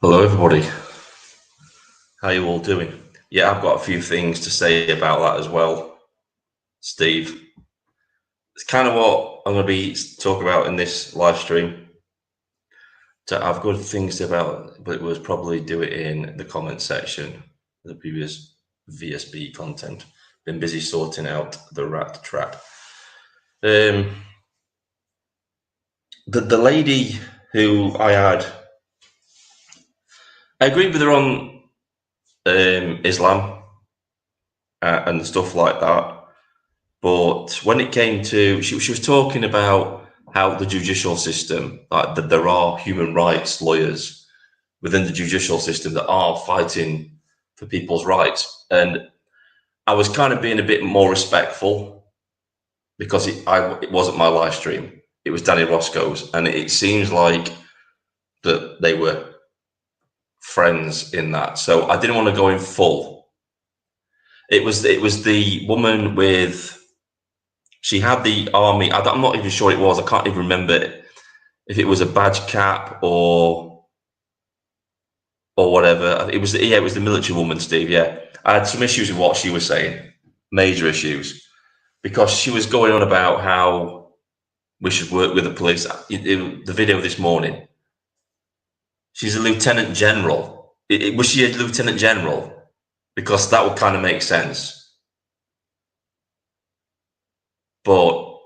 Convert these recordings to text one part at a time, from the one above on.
Hello, everybody. How you all doing? Yeah, I've got a few things to say about that as well, Steve. It's kind of what I'm going to be talking about in this live stream. So I've got things about, but we'll probably do it in the comment section. The previous VSB content. Been busy sorting out the rat trap. The lady who I agreed with her on Islam and stuff like that. But when it came to, she was talking about how the judicial system, like that there are human rights lawyers within the judicial system that are fighting for people's rights. And I was kind of being a bit more respectful because it wasn't my live stream. It was Danny Roscoe's. And it seems like that they were friends in that. So I didn't want to go in full. It was the woman with, she had the army. I'm not even sure it was. I can't even remember if it was a badge cap or whatever. It was the military woman, Steve. Yeah, I had some issues with what she was saying, major issues, because she was going on about how we should work with the police. The video this morning, she's a lieutenant general. Was she a lieutenant general? Because that would kind of make sense. But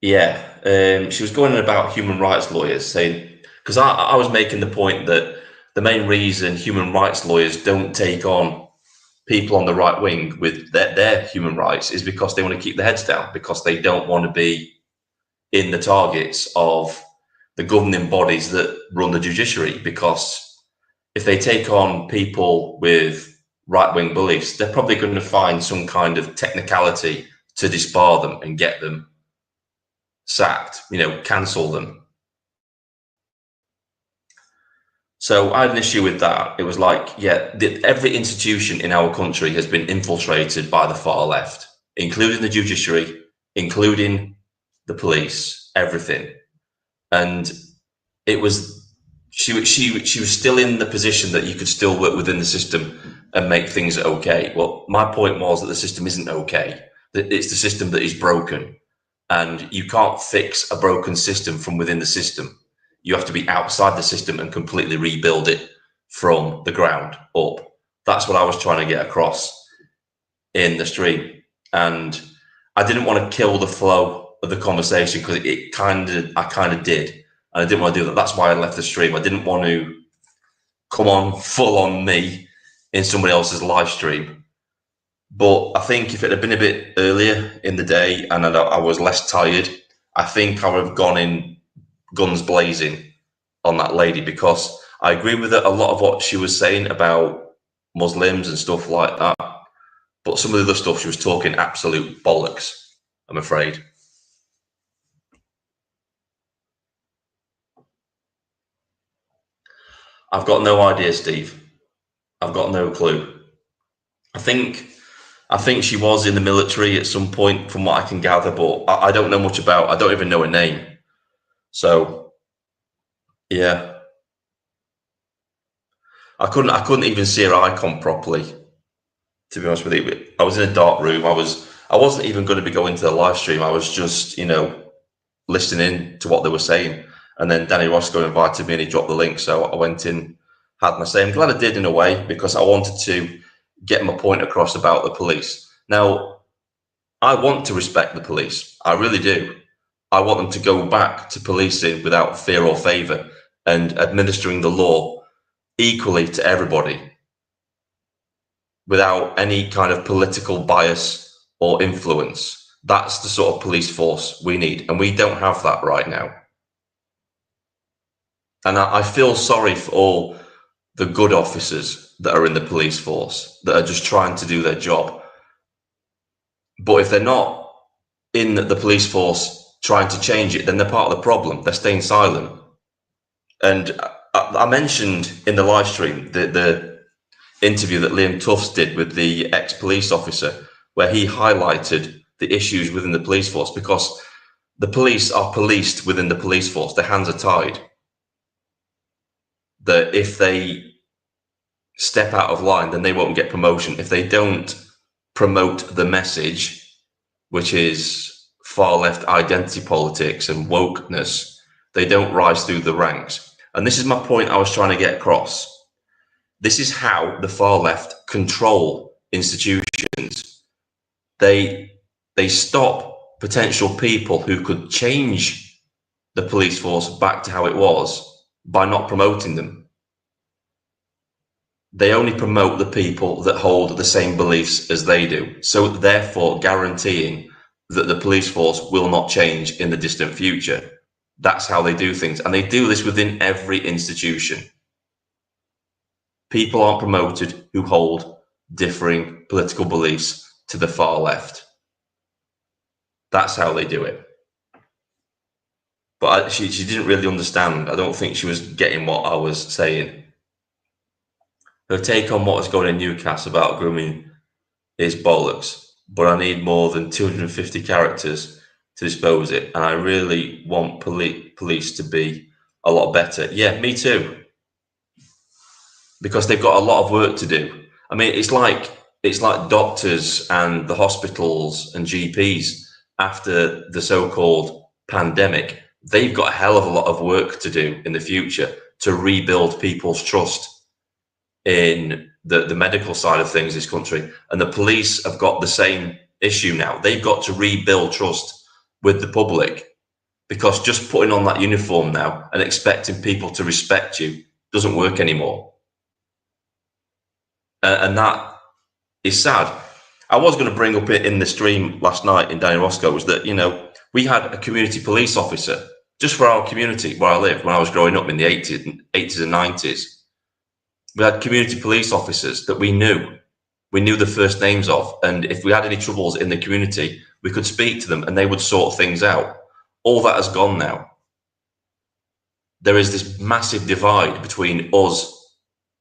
yeah, she was going on about human rights lawyers, saying, because I was making the point that the main reason human rights lawyers don't take on people on the right wing with their human rights is because they want to keep their heads down, because they don't want to be in the targets of the governing bodies that run the judiciary. Because if they take on people with right-wing beliefs, they're probably going to find some kind of technicality to disbar them and get them sacked, cancel them. So I had an issue with that. It was like, every institution in our country has been infiltrated by the far left, including the judiciary, including the police, everything. And it was, she was still in the position that you could still work within the system and make things okay. Well, my point was that the system isn't okay. That it's the system that is broken. And you can't fix a broken system from within the system. You have to be outside the system and completely rebuild it from the ground up. That's what I was trying to get across in the stream. And I didn't want to kill the flow of the conversation, because I kind of did. And I didn't want to do that. That's why I left the stream. I didn't want to come on full on me in somebody else's live stream. But I think if it had been a bit earlier in the day and I was less tired, I think I would have gone in guns blazing on that lady, because I agree with a lot of what she was saying about Muslims and stuff like that. But some of the other stuff she was talking absolute bollocks, I'm afraid. I've got no idea, Steve. I've got no clue. I think she was in the military at some point, from what I can gather, but I don't know much about. I don't even know her name. So, yeah, I couldn't even see her icon properly, to be honest with you. I was in a dark room. I wasn't even going to be going to the live stream. I was just, listening to what they were saying. And then Danny Roscoe invited me and he dropped the link. So I went in, had my say. I'm glad I did, in a way, because I wanted to get my point across about the police. Now, I want to respect the police. I really do. I want them to go back to policing without fear or favour and administering the law equally to everybody, without any kind of political bias or influence. That's the sort of police force we need, and we don't have that right now. And I feel sorry for all the good officers that are in the police force that are just trying to do their job. But if they're not in the police force trying to change it, then they're part of the problem. They're staying silent. And I mentioned in the live stream the interview that Liam Tufts did with the ex-police officer, where he highlighted the issues within the police force, because the police are policed within the police force. Their hands are tied. that if they step out of line, then they won't get promotion. If they don't promote the message, which is far left identity politics and wokeness, they don't rise through the ranks. And this is my point I was trying to get across. This is how the far left control institutions. They stop potential people who could change the police force back to how it was by not promoting them. They only promote the people that hold the same beliefs as they do. So therefore guaranteeing that the police force will not change in the distant future. That's how they do things. And they do this within every institution. People aren't promoted who hold differing political beliefs to the far left. That's how they do it. But she didn't really understand. I don't think she was getting what I was saying. Her take on what was going in Newcastle about grooming is bollocks, but I need more than 250 characters to dispose it, and I really want police to be a lot better. Yeah, me too. Because they've got a lot of work to do. I mean, it's like doctors and the hospitals and GPs after the so-called pandemic. They've got a hell of a lot of work to do in the future to rebuild people's trust in the medical side of things in this country. And the police have got the same issue now. They've got to rebuild trust with the public, because just putting on that uniform now and expecting people to respect you doesn't work anymore. And that is sad. I was going to bring up it in the stream last night in Danny Roscoe's that, you know, we had a community police officer just for our community where I lived when I was growing up in the 80s and 90s. We had community police officers that we knew the first names of. And if we had any troubles in the community, we could speak to them and they would sort things out. All that has gone now. There is this massive divide between us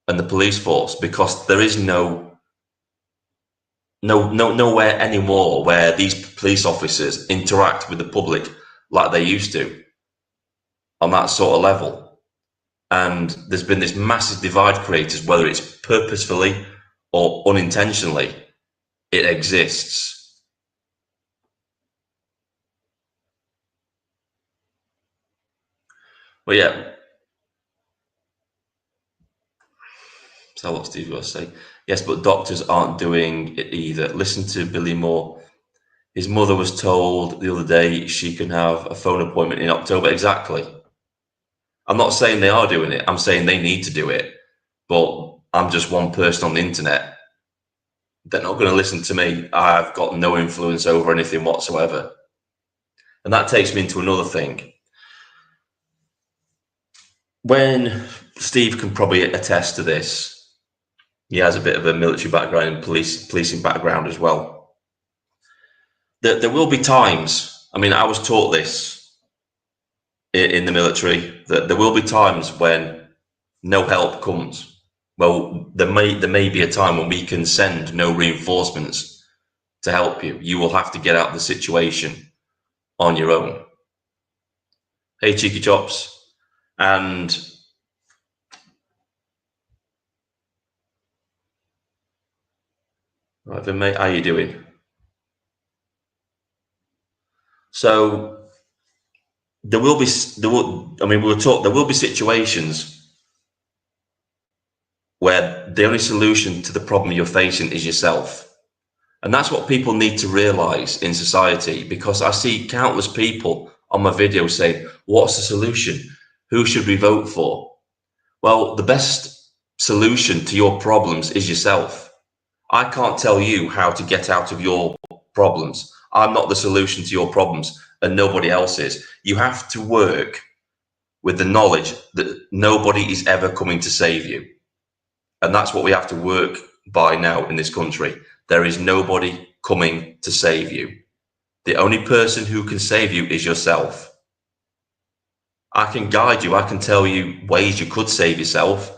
and the police force, because there is nowhere anymore where these police officers interact with the public like they used to on that sort of level. And there's been this massive divide created, whether it's purposefully or unintentionally, it exists. But yeah. So what Steve was saying. Yes, but doctors aren't doing it either. Listen to Billy Moore. His mother was told the other day she can have a phone appointment in October. Exactly. I'm not saying they are doing it. I'm saying they need to do it. But I'm just one person on the internet. They're not going to listen to me. I've got no influence over anything whatsoever. And that takes me into another thing. When Steve can probably attest to this, he has a bit of a military background and policing background as well. There will be times, I mean, I was taught this in the military, that there will be times when no help comes. Well, there may be a time when we can send no reinforcements to help you. You will have to get out of the situation on your own. Hey, Cheeky Chops. And right then, mate, how you doing? So there will be situations where the only solution to the problem you're facing is yourself. And that's what people need to realize in society, because I see countless people on my video saying, what's the solution? Who should we vote for? Well, the best solution to your problems is yourself. I can't tell you how to get out of your problems. I'm not the solution to your problems, and nobody else is. You have to work with the knowledge that nobody is ever coming to save you. And that's what we have to work by now in this country. There is nobody coming to save you. The only person who can save you is yourself. I can guide you. I can tell you ways you could save yourself.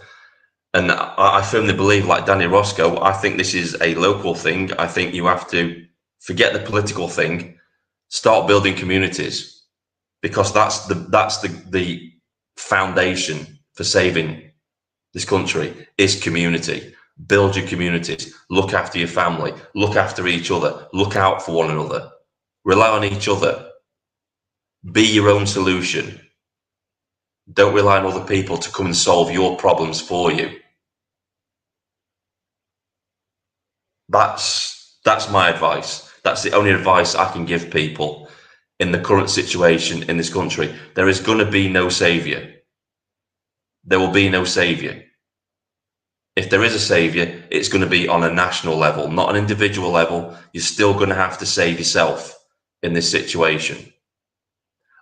And I firmly believe, like Danny Roscoe, I think this is a local thing. I think you have to forget the political thing, start building communities, because that's the foundation for saving this country is community. Build your communities, look after your family, look after each other, look out for one another, rely on each other, be your own solution. Don't rely on other people to come and solve your problems for you. That's my advice. That's the only advice I can give people in the current situation in this country. There is going to be no savior. There will be no savior. If there is a savior, it's going to be on a national level, not an individual level. You're still going to have to save yourself in this situation.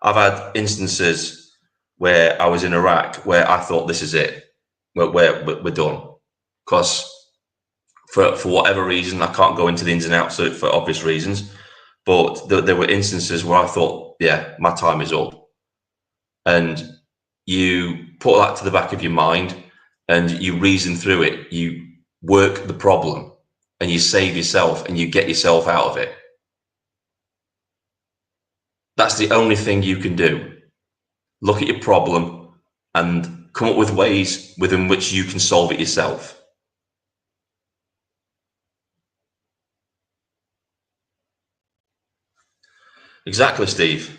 I've had instances where I was in Iraq where I thought, this is it. We're done. Because for whatever reason, I can't go into the ins and outs of it for obvious reasons, but there were instances where I thought, yeah, my time is up. And you put that to the back of your mind and you reason through it. You work the problem and you save yourself and you get yourself out of it. That's the only thing you can do. Look at your problem and come up with ways within which you can solve it yourself. Exactly, Steve.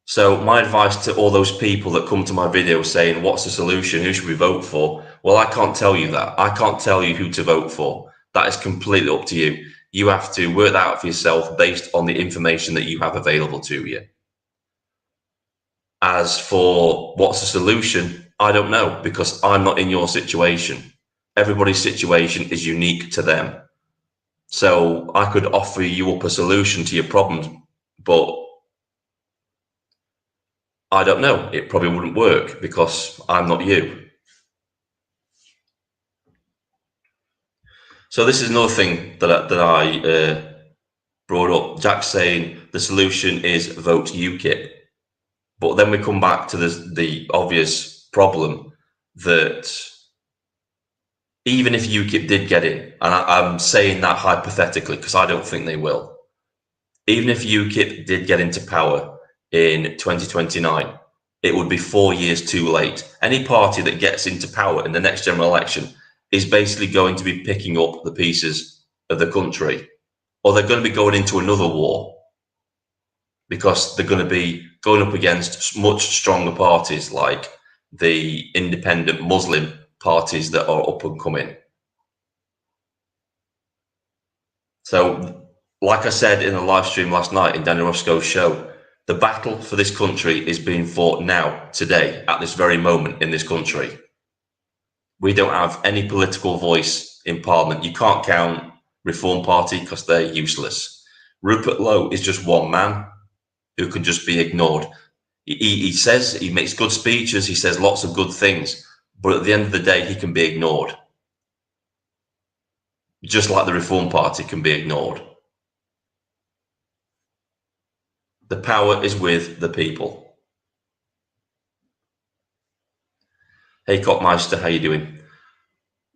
So my advice to all those people that come to my video saying, what's the solution? Who should we vote for? Well, I can't tell you that. I can't tell you who to vote for. That is completely up to you. You have to work that out for yourself based on the information that you have available to you. As for what's the solution, I don't know, because I'm not in your situation. Everybody's situation is unique to them. So I could offer you up a solution to your problems, but I don't know. It probably wouldn't work because I'm not you. So this is another thing that I brought up. Jack's saying the solution is vote UKIP. But then we come back to the obvious problem that even if UKIP did get in, and I'm saying that hypothetically because I don't think they will, even if UKIP did get into power in 2029, it would be 4 years too late. Any party that gets into power in the next general election is basically going to be picking up the pieces of the country, or they're going to be going into another war because they're going to be going up against much stronger parties like the independent Muslim parties that are up and coming. So, like I said in a live stream last night in Danny Roscoe's show, the battle for this country is being fought now, today, at this very moment in this country. We don't have any political voice in Parliament. You can't count Reform Party because they're useless. Rupert Lowe is just one man who can just be ignored. He says, he makes good speeches, he says lots of good things, but at the end of the day, he can be ignored. Just like the Reform Party can be ignored. The power is with the people. Hey, Cockmeister, how you doing?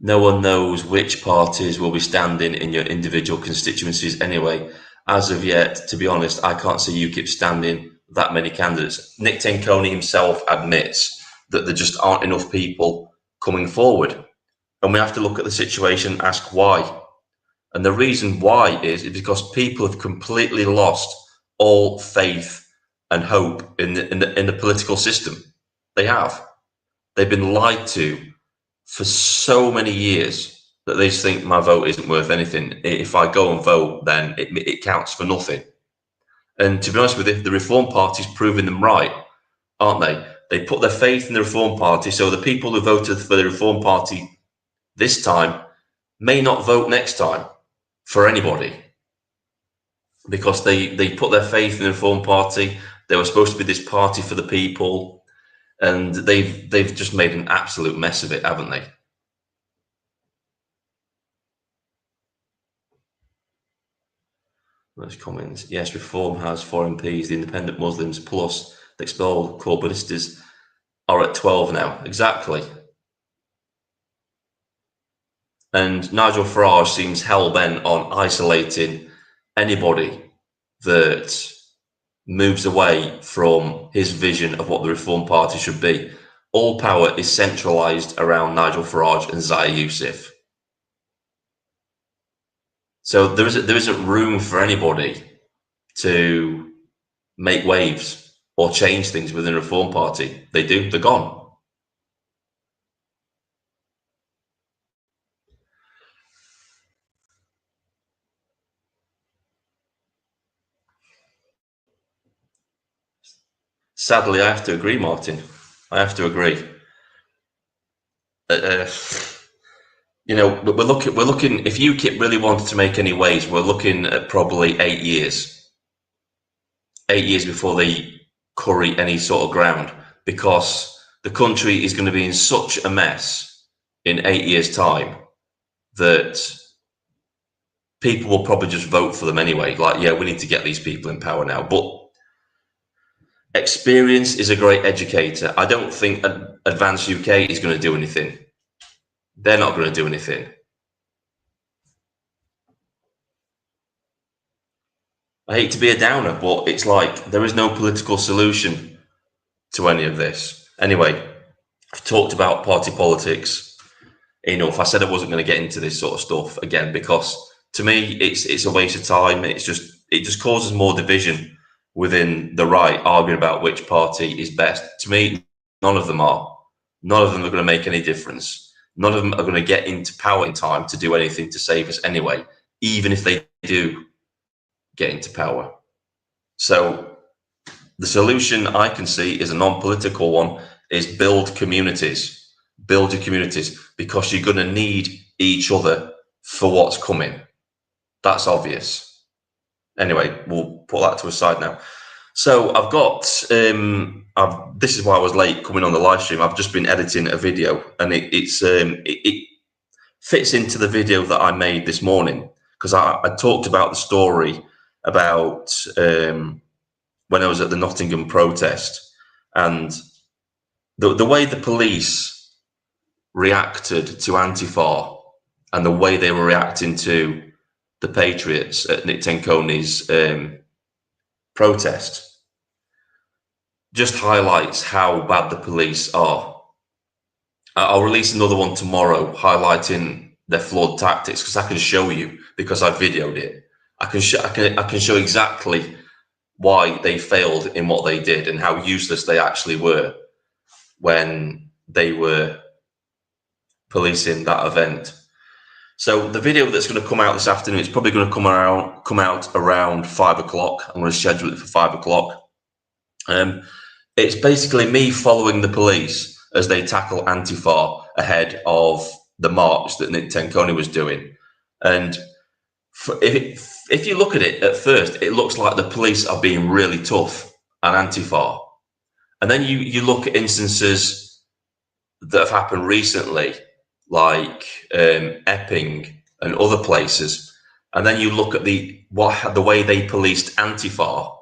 No one knows which parties will be standing in your individual constituencies anyway. As of yet, to be honest, I can't see UKIP standing that many candidates. Nick Tenconi himself admits that there just aren't enough people coming forward. And we have to look at the situation and ask why. And the reason why is because people have completely lost all faith and hope in the political system. They have. They've been lied to for so many years that they just think my vote isn't worth anything. If I go and vote, then it counts for nothing. And to be honest with you, the Reform Party's proving them right, aren't they? They put their faith in the Reform Party, so the people who voted for the Reform Party this time may not vote next time for anybody because they put their faith in the Reform Party. They were supposed to be this party for the people, and they've just made an absolute mess of it, haven't they? Those comments. Yes, Reform has 4 MPs. The independent Muslims plus the expelled Corbynistas are at 12 now. Exactly. And Nigel Farage seems hell-bent on isolating anybody that moves away from his vision of what the Reform Party should be. All power is centralised around Nigel Farage and Zahir Yousaf. So there isn't room for anybody to make waves or change things within the Reform Party. They're gone. Sadly, I have to agree, Martin. I have to agree. You know, we're looking. If UKIP really wanted to make any waves, we're looking at probably 8 years. 8 years before they curry any sort of ground, because the country is going to be in such a mess in 8 years' time that people will probably just vote for them anyway. Like, yeah, we need to get these people in power now. But experience is a great educator. I don't think Advance UK is going to do anything. They're not going to do anything. I hate to be a downer, but it's like there is no political solution to any of this. Anyway, I've talked about party politics enough. I said I wasn't going to get into this sort of stuff again, because to me it's a waste of time. It just causes more division within the right, arguing about which party is best. To me, none of them are. None of them are going to make any difference. None of them are going to get into power in time to do anything to save us anyway, even if they do get into power. So the solution I can see is a non-political one, is build communities. Build your communities, because you're going to need each other for what's coming. That's obvious. Anyway, we'll put that to a side now. So I've got, this is why I was late coming on the live stream. I've just been editing a video, and it fits into the video that I made this morning, because I talked about the story about when I was at the Nottingham protest, and the way the police reacted to Antifa and the way they were reacting to the Patriots at Nick Tenconi's protest just highlights how bad the police are. I'll release another one tomorrow highlighting their flawed tactics, because I can show you, because I videoed it. I can show exactly why they failed in what they did and how useless they actually were when they were policing that event. So the video that's going to come out this afternoon, it's probably going to come out around 5 o'clock. I'm going to schedule it for 5 o'clock. It's basically me following the police as they tackle Antifa ahead of the march that Nick Tenconi was doing. And if you look at it at first, it looks like the police are being really tough on Antifa. And then you look at instances that have happened recently, like Epping and other places, and then you look at the way they policed Antifa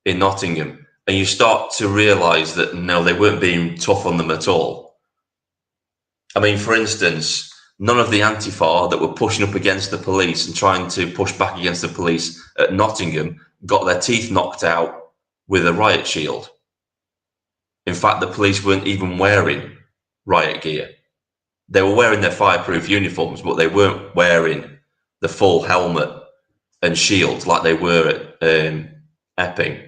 in Nottingham, and you start to realise that no, they weren't being tough on them at all. I mean, for instance, none of the Antifa that were pushing up against the police and trying to push back against the police at Nottingham got their teeth knocked out with a riot shield. In fact, the police weren't even wearing riot gear. They were wearing their fireproof uniforms, but they weren't wearing the full helmet and shields like they were at Epping.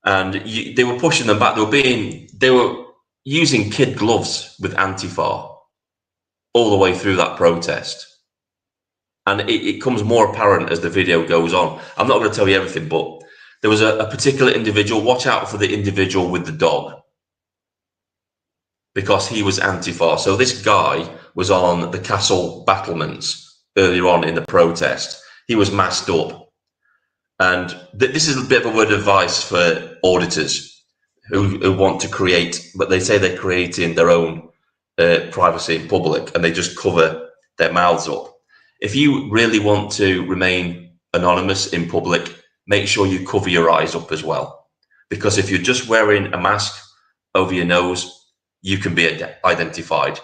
And they were pushing them back. They were using kid gloves with Antifa all the way through that protest. And it becomes more apparent as the video goes on. I'm not going to tell you everything, but there was a particular individual. Watch out for the individual with the dog, because he was Antifa. So this guy was on the castle battlements earlier on in the protest. He was masked up. And this is a bit of a word of advice for auditors who want to create, but they say they're creating their own privacy in public, and they just cover their mouths up. If you really want to remain anonymous in public, make sure you cover your eyes up as well. Because if you're just wearing a mask over your nose, you can be identified.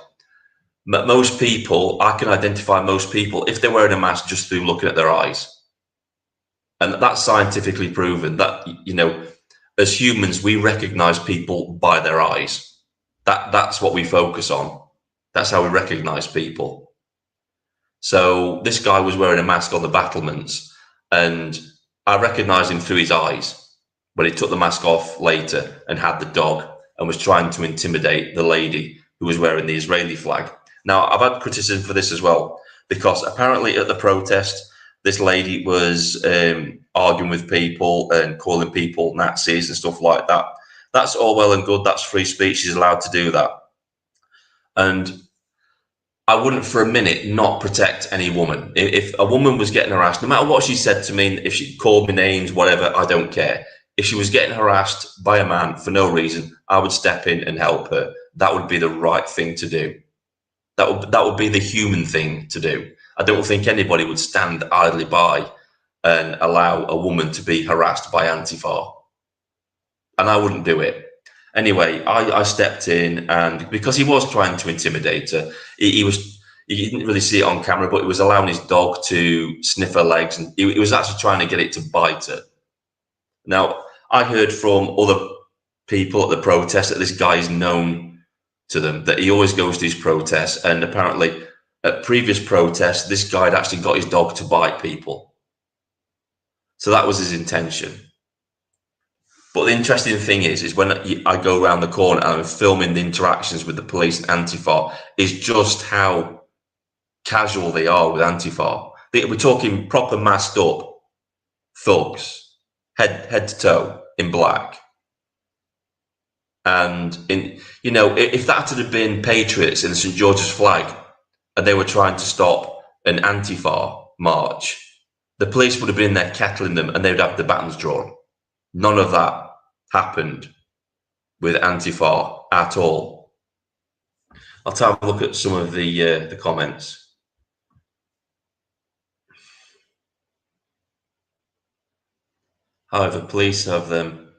Most people, I can identify most people if they're wearing a mask just through looking at their eyes. And that's scientifically proven that, you know, as humans, we recognize people by their eyes. That's what we focus on. That's how we recognize people. So this guy was wearing a mask on the battlements, and I recognized him through his eyes when he took the mask off later and had the dog and was trying to intimidate the lady who was wearing the Israeli flag. Now, I've had criticism for this as well, because apparently at the protest, this lady was arguing with people and calling people Nazis and stuff like that. That's all well and good. That's free speech. She's allowed to do that. And I wouldn't for a minute not protect any woman. If a woman was getting harassed, no matter what she said to me, if she called me names, whatever, I don't care. If she was getting harassed by a man for no reason, I would step in and help her. That would be the right thing to do. That would be the human thing to do. I don't think anybody would stand idly by and allow a woman to be harassed by Antifa. And I wouldn't do it. Anyway, I stepped in, and because he was trying to intimidate her, he didn't really see it on camera, but he was allowing his dog to sniff her legs, and he was actually trying to get it to bite her. Now, I heard from other people at the protest that this guy is known to them, that he always goes to these protests, and apparently at previous protests, this guy had actually got his dog to bite people. So that was his intention. But the interesting thing is when I go around the corner and I'm filming the interactions with the police and Antifa, is just how casual they are with Antifa. We're talking proper masked up thugs, head to toe in black. And you know, if that had been patriots in the St. George's flag and they were trying to stop an Antifa march, the police would have been there kettling them and they would have the batons drawn. None of that happened with Antifa at all. I'll have a look at some of the comments. However, the police have them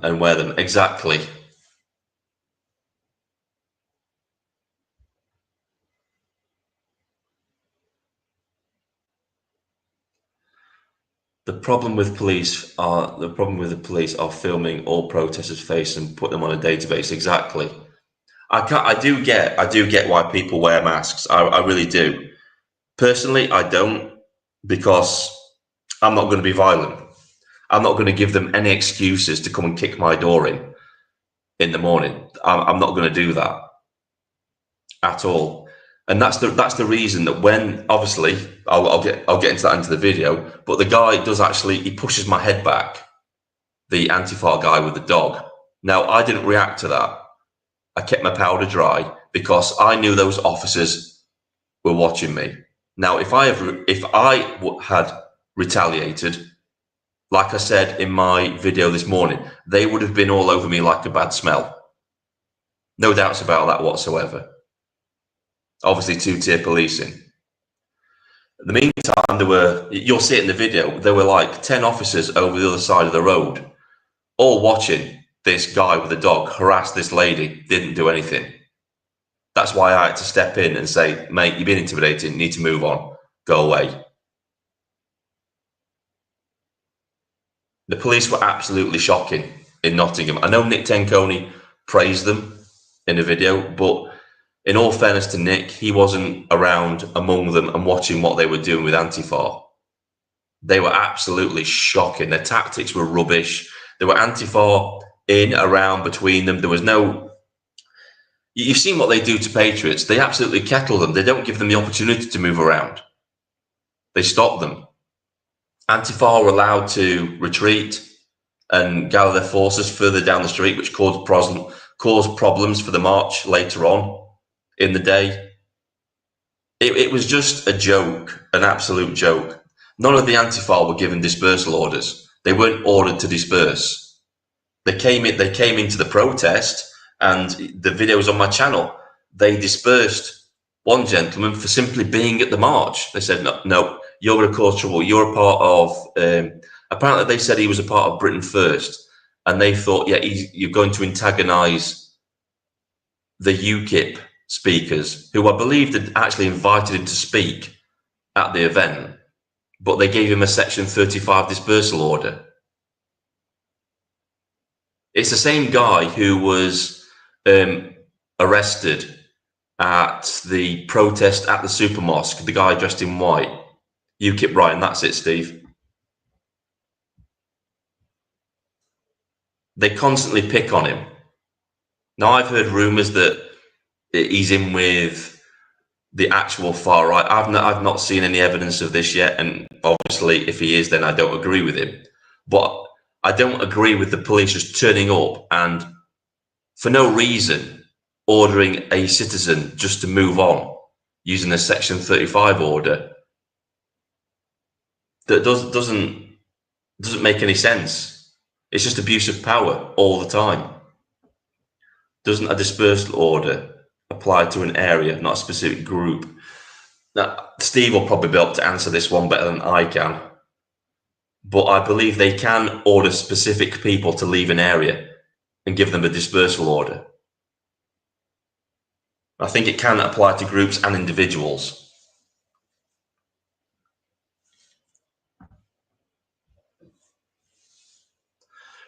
and wear them. Exactly. The problem with the police are filming all protesters' face and put them on a database. Exactly. I do get why people wear masks. I really do. Personally, I don't, because I'm not going to be violent. I'm not going to give them any excuses to come and kick my door in the morning. I'm not going to do that at all. And that's the reason that when, obviously, I'll get into that into the video, but the guy does actually, he pushes my head back, the Antifa guy with the dog. Now, I didn't react to that. I kept my powder dry because I knew those officers were watching me. Now, if I had retaliated, like I said in my video this morning, they would have been all over me like a bad smell. No doubts about that whatsoever. Obviously, two-tier policing. In the meantime, you'll see it in the video, there were like 10 officers over the other side of the road, all watching this guy with a dog harass this lady, didn't do anything. That's why I had to step in and say, mate, you've been intimidating, you need to move on, go away. The police were absolutely shocking in Nottingham. I know Nick Tenconi praised them in a video, but in all fairness to Nick, he wasn't around among them and watching what they were doing with Antifa. They were absolutely shocking. Their tactics were rubbish. There were Antifa in, around, between them. There was no... You've seen what they do to patriots. They absolutely kettle them. They don't give them the opportunity to move around. They stop them. Antifa were allowed to retreat and gather their forces further down the street, which caused problems for the march later on in the day. It was just a joke, an absolute joke. None of the Antifa were given dispersal orders. They weren't ordered to disperse. They came into the protest, and the videos on my channel, they dispersed one gentleman for simply being at the march. They said, no, you're going to cause trouble. You're a part of, apparently they said he was a part of Britain First. And they thought, yeah, you're going to antagonize the UKIP speakers, who I believe had actually invited him to speak at the event. but they gave him a Section 35 dispersal order. It's the same guy who was arrested at the protest at the super mosque, the guy dressed in white. UKIP Ryan, that's it, Steve. They constantly pick on him. Now, I've heard rumours that he's in with the actual far right. I've not seen any evidence of this yet, and obviously, if he is, then I don't agree with him. But I don't agree with the police just turning up and, for no reason, ordering a citizen just to move on using a Section 35 order. That doesn't make any sense. It's just abuse of power all the time. Doesn't a dispersal order apply to an area, not a specific group? Now, Steve will probably be able to answer this one better than I can, but I believe they can order specific people to leave an area and give them a dispersal order. I think it can apply to groups and individuals.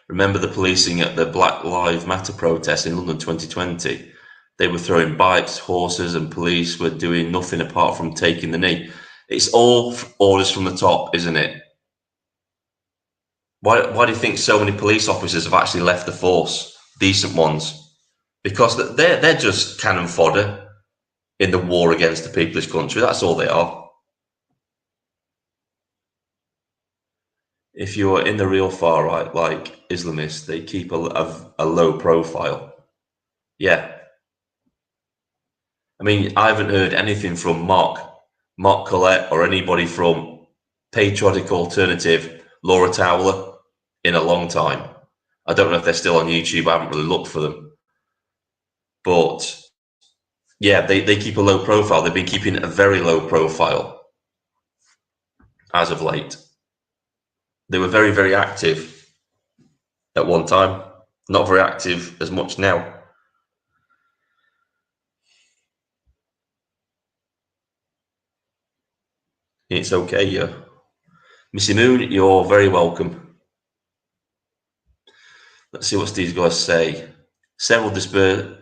Remember the policing at the Black Lives Matter protest in London 2020? They were throwing bikes, horses, and police were doing nothing apart from taking the knee. It's all orders from the top, isn't it? Why do you think so many police officers have actually left the force? Decent ones. Because they're just cannon fodder in the war against the people of this country. That's all they are. If you're in the real far right, like Islamists, they keep a low profile. Yeah. I mean, I haven't heard anything from Mark Collette or anybody from Patriotic Alternative, Laura Towler, in a long time. I don't know if they're still on YouTube. I haven't really looked for them. But yeah, they keep a low profile. They've been keeping a very low profile as of late. They were very, very active at one time. Not very active as much now. It's okay, yeah. Missy Moon, you're very welcome. Let's see what these guys say. Several dispersal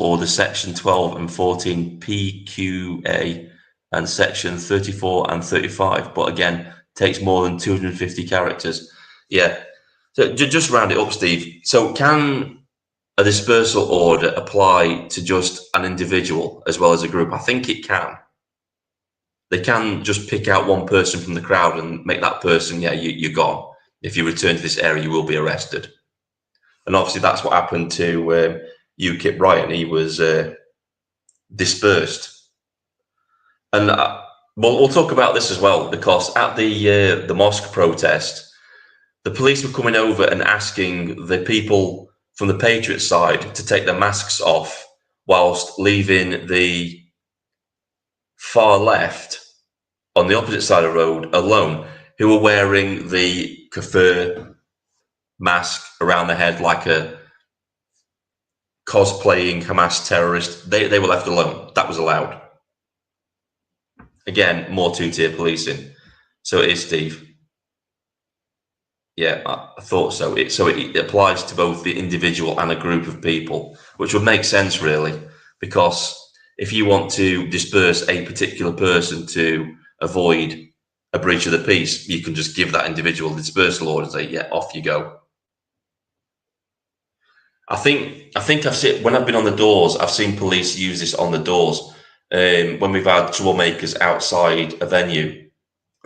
orders, Section 12 and 14 PQA and Section 34 and 35, but again, takes more than 250 characters. Yeah. So just round it up, Steve. So can a dispersal order apply to just an individual as well as a group? I think it can. They can just pick out one person from the crowd and make that person, yeah, you're gone. If you return to this area, you will be arrested. And obviously that's what happened to UKIP Ryan. He was dispersed. And we'll talk about this as well, because at the mosque protest, the police were coming over and asking the people from the Patriot side to take their masks off, whilst leaving the far left on the opposite side of the road alone, who were wearing the kafir mask around their head like a cosplaying Hamas terrorist. They were left alone. That was allowed. Again, more two-tier policing. So it is, Steve. Yeah, I thought so. It applies to both the individual and a group of people, which would make sense, really, because if you want to disperse a particular person to avoid a breach of the peace, you can just give that individual dispersal order and say, yeah, off you go. I think I've seen, when I've been on the doors, I've seen police use this on the doors. When we've had troublemakers outside a venue,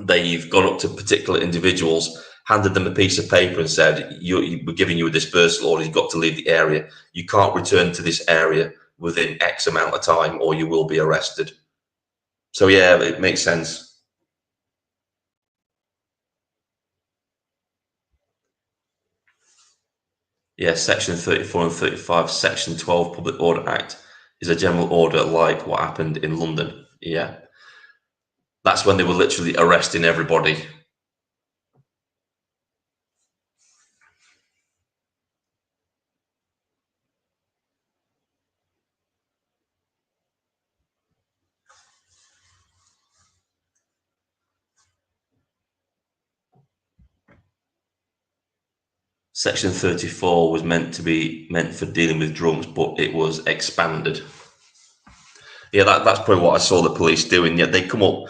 they've gone up to particular individuals, handed them a piece of paper and said, we're giving you a dispersal order, you've got to leave the area. You can't return to this area within X amount of time or you will be arrested. So yeah, it makes sense. Yeah, Section 34 and 35, Section 12 Public Order Act is a general order like what happened in London. Yeah. That's when they were literally arresting everybody. Section 34 was meant for dealing with drunks, but it was expanded. Yeah, that's probably what I saw the police doing. Yeah, they come up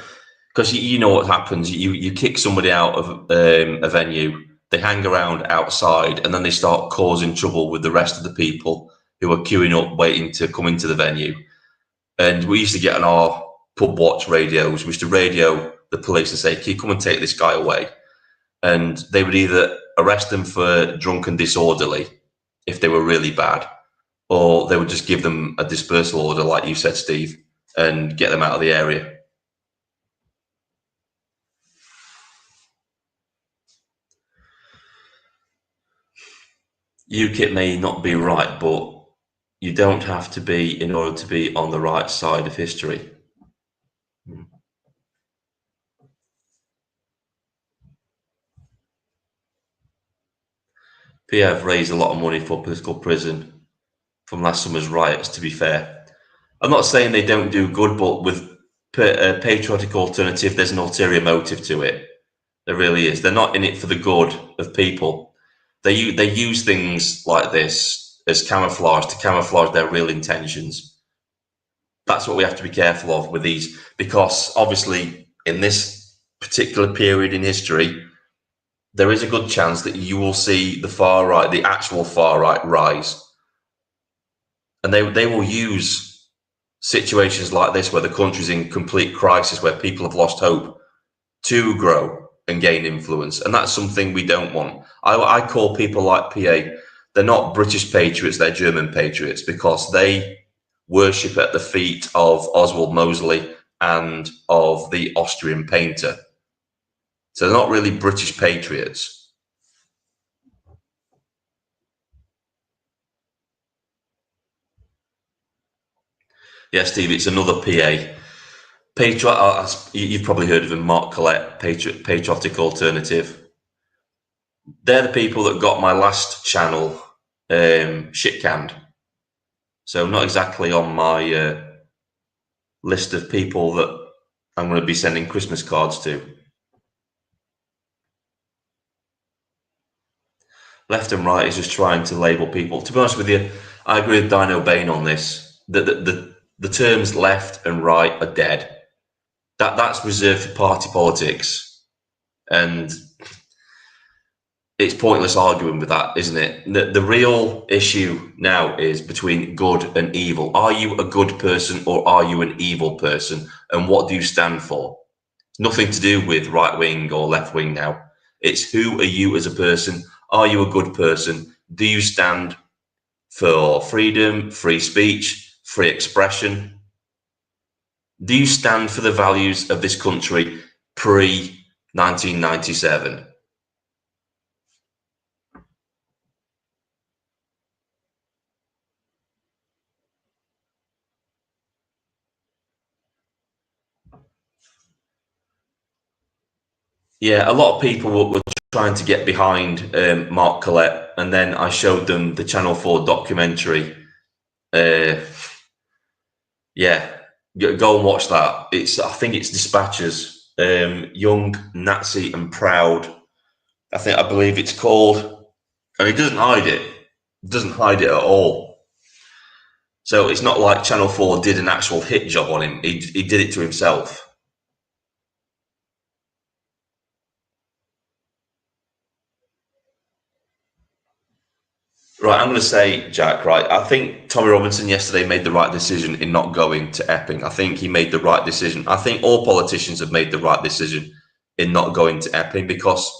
because you know what happens. You kick somebody out of a venue, they hang around outside, and then they start causing trouble with the rest of the people who are queuing up, waiting to come into the venue. And we used to get on our pub watch radios. We used to radio the police and say, "Can you come and take this guy away?" And they would either arrest them for drunk and disorderly if they were really bad, or they would just give them a dispersal order, like you said, Steve, and get them out of the area. UKIP may not be right, but you don't have to be in order to be on the right side of history. PA have raised a lot of money for political prison from last summer's riots, to be fair. I'm not saying they don't do good, but with a patriotic alternative, there's an ulterior motive to it. There really is. They're not in it for the good of people. They use things like this as camouflage to camouflage their real intentions. That's what we have to be careful of with these, because obviously in this particular period in history, there is a good chance that you will see the far right, the actual far right, rise. And they will use situations like this where the country's in complete crisis, where people have lost hope, to grow and gain influence. And that's something we don't want. I call people like PA, they're not British patriots, they're German patriots, because they worship at the feet of Oswald Mosley and of the Austrian painter. So they're not really British patriots. Yeah, Steve, it's another PA. You've probably heard of him, Mark Collette, Patriotic Alternative. They're the people that got my last channel shit canned. So not exactly on my list of people that I'm going to be sending Christmas cards to. Left and right is just trying to label people. To be honest with you, I agree with Dino Bain on this. The terms left and right are dead. That's reserved for party politics, and it's pointless arguing with that, isn't it? The real issue now is between good and evil. Are you a good person or are you an evil person? And what do you stand for? Nothing to do with right wing or left wing now. It's who are you as a person? Are you a good person? Do you stand for freedom, free speech, free expression? Do you stand for the values of this country pre-1997? Yeah, a lot of people were trying to get behind Mark Collette, and then I showed them the Channel 4 documentary. Yeah, go and watch that. I think it's Dispatches, Young, Nazi and Proud. I believe it's called, and he doesn't hide it. Doesn't hide it at all. So it's not like Channel 4 did an actual hit job on him. He did it to himself. Right, I'm going to say, Jack, right, I think Tommy Robinson yesterday made the right decision in not going to Epping. I think he made the right decision. I think all politicians have made the right decision in not going to Epping because,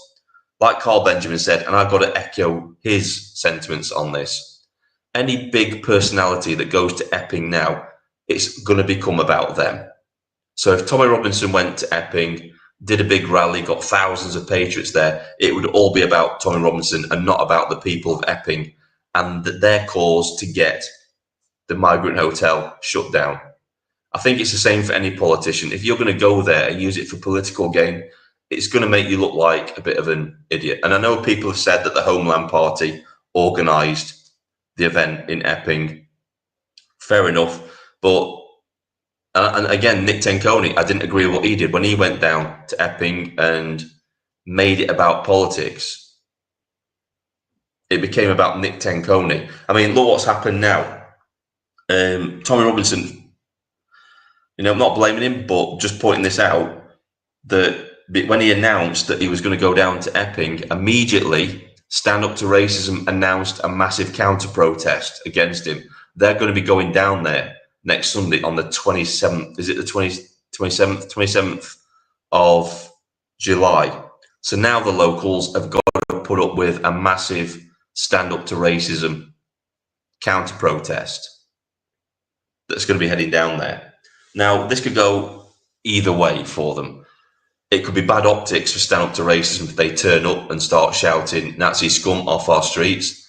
like Carl Benjamin said, and I've got to echo his sentiments on this, any big personality that goes to Epping now, it's going to become about them. So if Tommy Robinson went to Epping, did a big rally, got thousands of patriots there, it would all be about Tommy Robinson and not about the people of Epping and their cause to get the migrant hotel shut down. I think it's the same for any politician. If you're going to go there and use it for political gain, it's going to make you look like a bit of an idiot. And I know people have said that the Homeland Party organised the event in Epping. Fair enough. But, and again, Nick Tenconi, I didn't agree with what he did when he went down to Epping and made it about politics. it became about Nick Tenconi. I mean, look what's happened now. Tommy Robinson, you know, I'm not blaming him, but just pointing this out, that when he announced that he was going to go down to Epping, immediately Stand Up to Racism announced a massive counter-protest against him. They're going to be going down there next Sunday on the 27th. Is it the 27th of July? So now the locals have got to put up with a massive Stand Up to Racism counter-protest that's going to be heading down there. Now, this could go either way for them. It could be bad optics for Stand Up to Racism if they turn up and start shouting Nazi scum off our streets,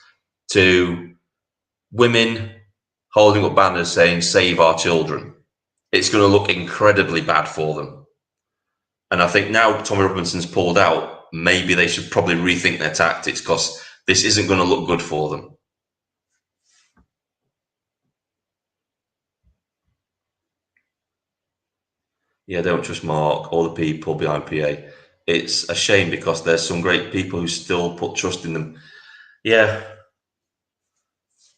to women holding up banners saying save our children. It's going to look incredibly bad for them. And I think now Tommy Robinson's pulled out, maybe they should probably rethink their tactics, because this isn't going to look good for them. Yeah, don't trust Mark or the people behind PA. It's a shame because there's some great people who still put trust in them. Yeah,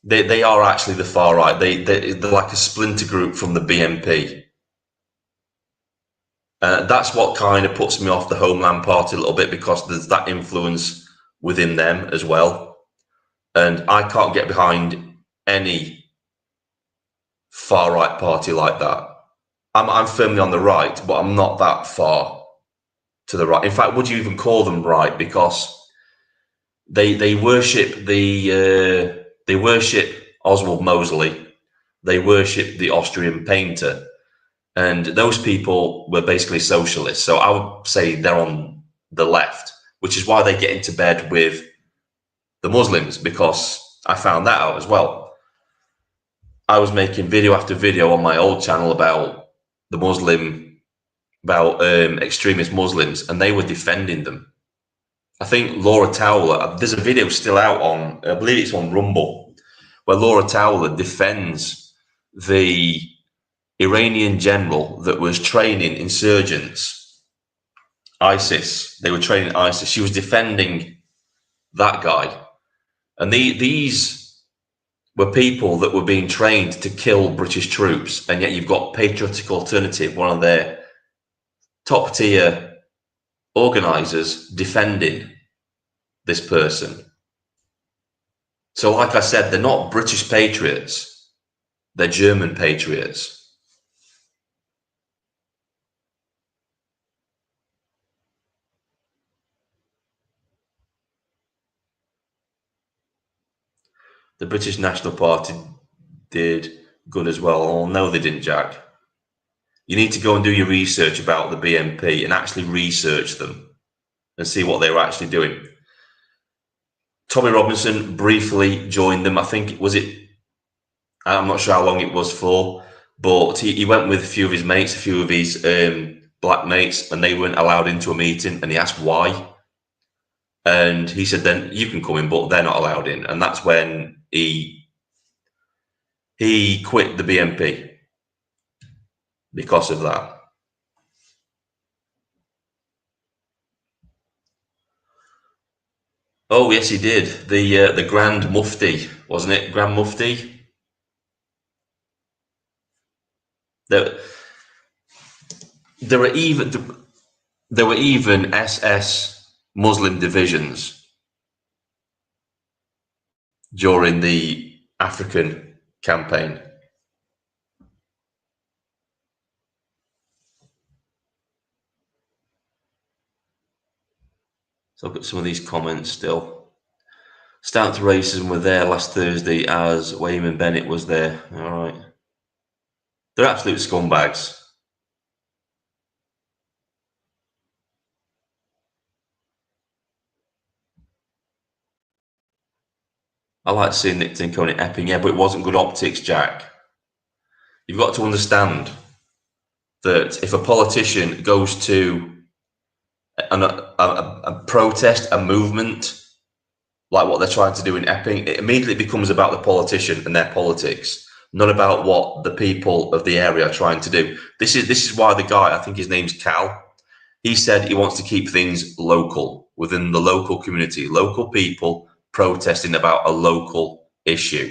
they are actually the far right. They're like a splinter group from the BNP. That's what kind of puts me off the Homeland Party a little bit, because there's that influence within them as well. And I can't get behind any far right party like that. I'm firmly on the right, but I'm not that far to the right. In fact, would you even call them right? Because they worship they worship Oswald Mosley, they worship the Austrian painter, and those people were basically socialists. So I would say they're on the left, which is why they get into bed with the Muslims, because I found that out as well. I was making video after video on my old channel about the extremist Muslims, and they were defending them. I think Laura Towler, there's a video still out on, I believe it's on Rumble, where Laura Towler defends the Iranian general that was training insurgents, ISIS. They were training ISIS. She was defending that guy. And these were people that were being trained to kill British troops, and yet you've got Patriotic Alternative, one of their top tier organisers, defending this person. So like I said, they're not British patriots, they're German patriots. The British National Party did good as well. Oh, no, they didn't, Jack. You need to go and do your research about the BNP and actually research them and see what they were actually doing. Tommy Robinson briefly joined them. I think, I'm not sure how long it was for, but he went with a few of his mates, a few of his black mates, and they weren't allowed into a meeting, and he asked why. And he said, then you can come in, but they're not allowed in. And that's when he quit the BNP because of that. Oh yes, he did. The Grand Mufti, wasn't it? Grand Mufti. There were even SS Muslim divisions during the African campaign. So I've got some of these comments still. Stand Up to Racism were there last Thursday as Wayman Bennett was there. All right. They're absolute scumbags. I like seeing Nick Tincone at Epping, yeah, but it wasn't good optics, Jack. You've got to understand that if a politician goes to a protest, a movement, like what they're trying to do in Epping, it immediately becomes about the politician and their politics, not about what the people of the area are trying to do. This is why the guy, I think his name's Cal, he said he wants to keep things local, within the local community, local people, protesting about a local issue,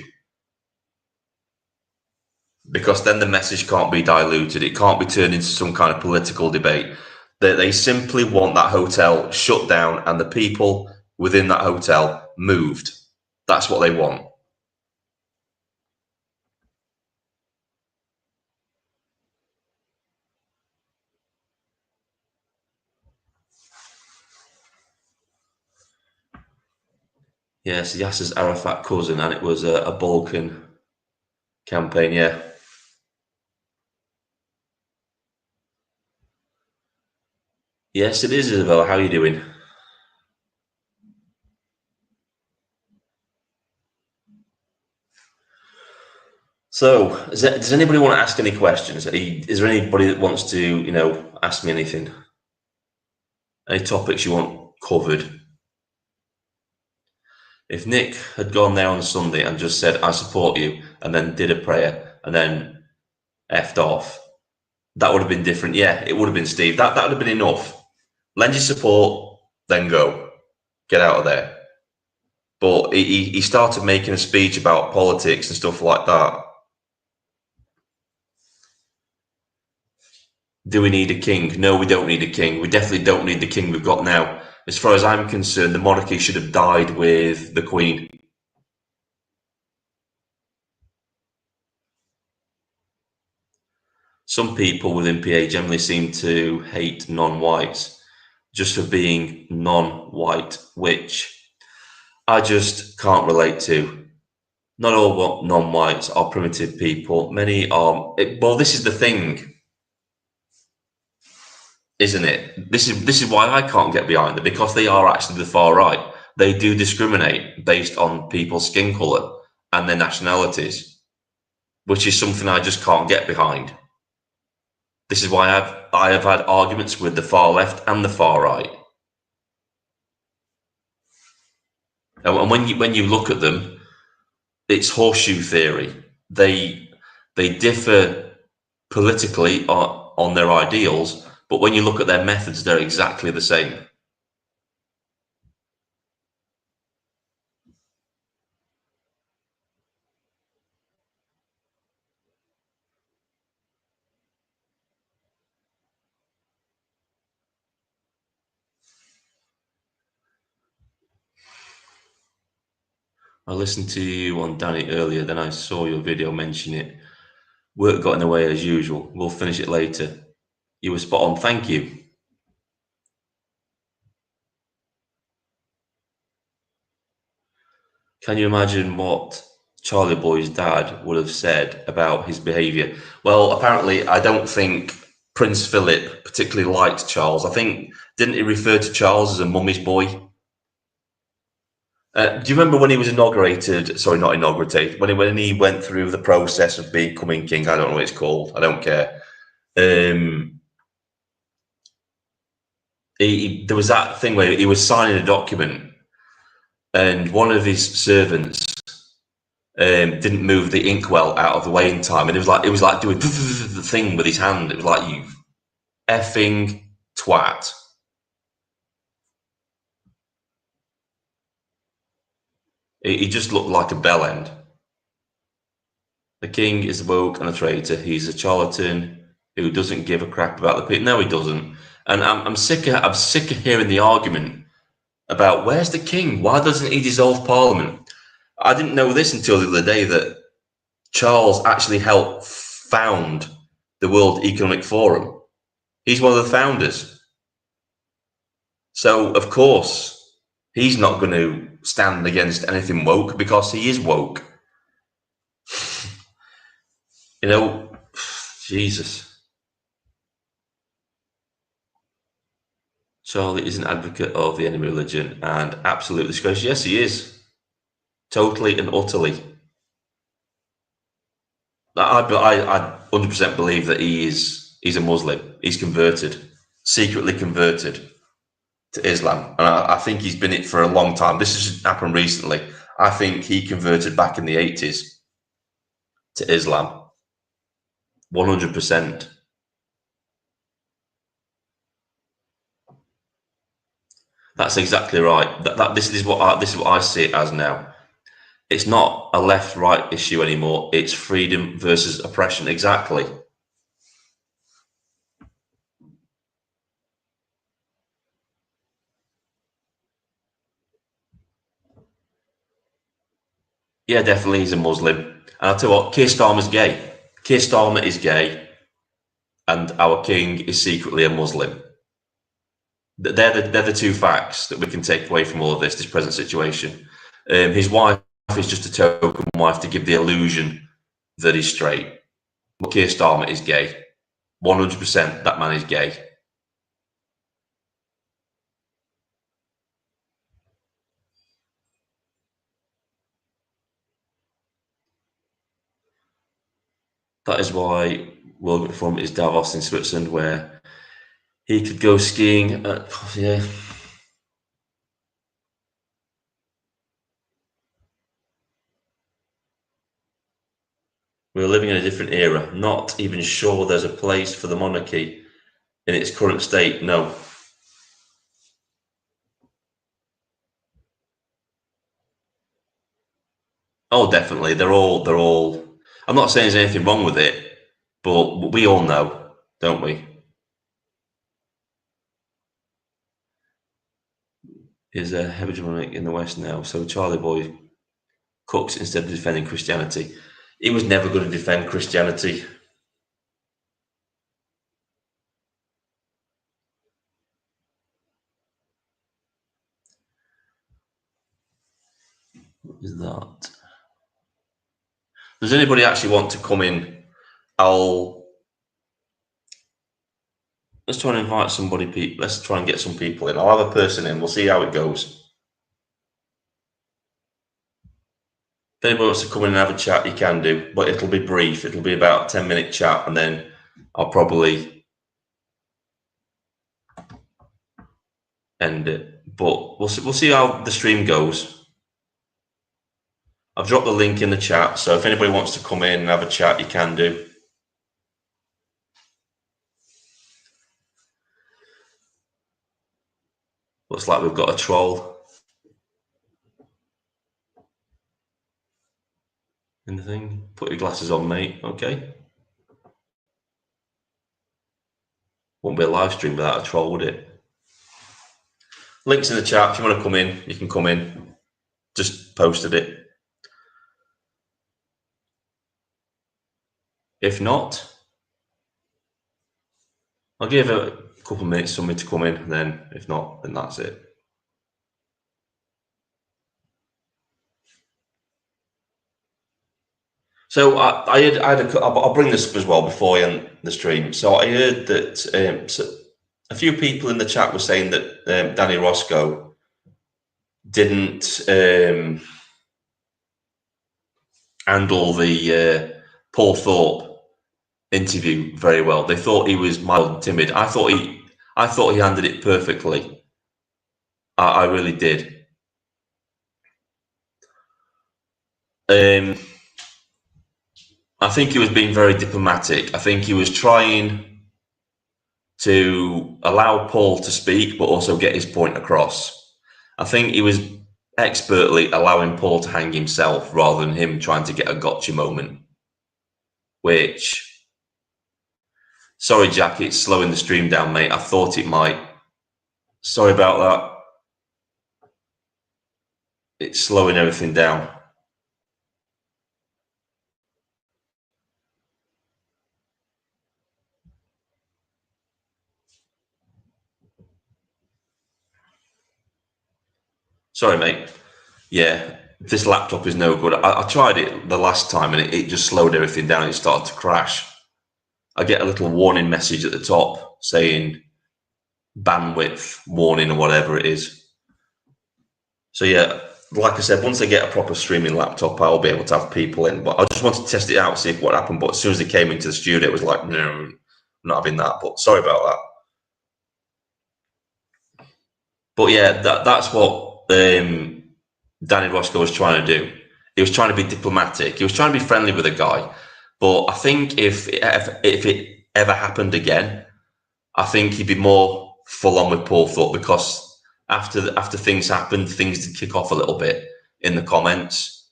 because then the message can't be diluted. It can't be turned into some kind of political debate. They simply want that hotel shut down and the people within that hotel moved. That's what they want. Yes, Yasser's Arafat cousin, and it was a Balkan campaign, yeah. Yes, it is, Isabel. How are you doing? So, does anybody want to ask any questions? Is there anybody that wants to, ask me anything? Any topics you want covered? If Nick had gone there on Sunday and just said, I support you, and then did a prayer, and then effed off, that would have been different. Yeah, it would have been, Steve. That would have been enough. Lend your support, then go. Get out of there. But he started making a speech about politics and stuff like that. Do we need a king? No, we don't need a king. We definitely don't need the king we've got now. As far as I'm concerned, the monarchy should have died with the Queen. Some people within PA generally seem to hate non-whites just for being non-white, which I just can't relate to. Not all non-whites are primitive people. Many are. Well, this is the thing, isn't it? This is why I can't get behind them, because they are actually the far right. They do discriminate based on people's skin color and their nationalities, which is something I just can't get behind. This is why I have had arguments with the far left and the far right. And when you look at them, it's horseshoe theory. They differ politically on their ideals, but when you look at their methods, they're exactly the same. I listened to you on Danny earlier, then I saw your video mention it. Work got in the way as usual. We'll finish it later. You were spot on. Thank you. Can you imagine what Charlie Boy's dad would have said about his behaviour? Well, apparently, I don't think Prince Philip particularly liked Charles. I think, didn't he refer to Charles as a mummy's boy? Do you remember when he was inaugurated? Sorry, not inaugurated. When he went through the process of becoming king, I don't know what it's called. I don't care. There was that thing where he was signing a document, and one of his servants didn't move the inkwell out of the way in time, and it was like doing the thing with his hand. It was like, you effing twat. He just looked like a bellend. The king is woke and a traitor. He's a charlatan who doesn't give a crap about the people. No, he doesn't. And I'm sick of hearing the argument about, where's the king? Why doesn't he dissolve parliament? I didn't know this until the other day, that Charles actually helped found the World Economic Forum. He's one of the founders. So, of course, he's not going to stand against anything woke, because he is woke. Jesus. Charlie is an advocate of the enemy religion and absolute disgrace. Yes, he is. Totally and utterly. I 100% believe that he's a Muslim. He's converted, secretly converted to Islam. And I think he's been it for a long time. This has happened recently. I think he converted back in the 80s to Islam. 100%. That's exactly right. This is what I see it as now. It's not a left-right issue anymore. It's freedom versus oppression. Exactly. Yeah, definitely he's a Muslim. And I'll tell you what, Keir Starmer's gay. Keir Starmer is gay, and our king is secretly a Muslim. They're the two facts that we can take away from all of this present situation. His wife is just a token wife to give the illusion that he's straight. But Keir Starmer is gay. 100% that man is gay. That is why World Reform is Davos in Switzerland, where he could go skiing. Yeah. We're living in a different era. Not even sure there's a place for the monarchy in its current state. No. Oh, definitely. They're all. I'm not saying there's anything wrong with it, but we all know, don't we? Is a hegemonic in the West now. So Charlie Boy cooks instead of defending Christianity. He was never going to defend Christianity. What is that? Does anybody actually want to come in? Let's try and invite somebody. Let's try and get some people in. I'll have a person in. We'll see how it goes. If anybody wants to come in and have a chat, you can do, but it'll be brief. It'll be about a 10-minute chat, and then I'll probably end it. But we'll see how the stream goes. I've dropped the link in the chat, so if anybody wants to come in and have a chat, you can do. Looks like we've got a troll in the thing. Put your glasses on, mate. Okay. Won't be a live stream without a troll, would it? Links in the chat. If you want to come in, you can come in. Just posted it. If not, I'll give it a couple of minutes for somebody to come in. Then, if not, then that's it. So I'll bring this up as well before I end the stream. So I heard that a few people in the chat were saying that Danny Roscoe didn't handle the Paul Thorpe interview very well. They thought he was mild and timid. I thought he handled it perfectly. I really did. I think he was being very diplomatic. I think he was trying to allow Paul to speak, but also get his point across. I think he was expertly allowing Paul to hang himself rather than him trying to get a gotcha moment. Which, sorry, Jack, it's slowing the stream down, mate. I thought it might. Sorry about that. It's slowing everything down. Sorry, mate. Yeah, this laptop is no good. I tried it the last time and it just slowed everything down. It started to crash. I get a little warning message at the top saying bandwidth warning or whatever it is. So yeah, like I said, once I get a proper streaming laptop, I'll be able to have people in. But I just wanted to test it out, see what happened. But as soon as they came into the studio, it was like, no, I'm not having that. But sorry about that. But yeah, that's what Danny Roscoe was trying to do. He was trying to be diplomatic. He was trying to be friendly with the guy. But I think if it ever happened again, I think he'd be more full on with Paul Thorpe because after things happened, things did kick off a little bit in the comments,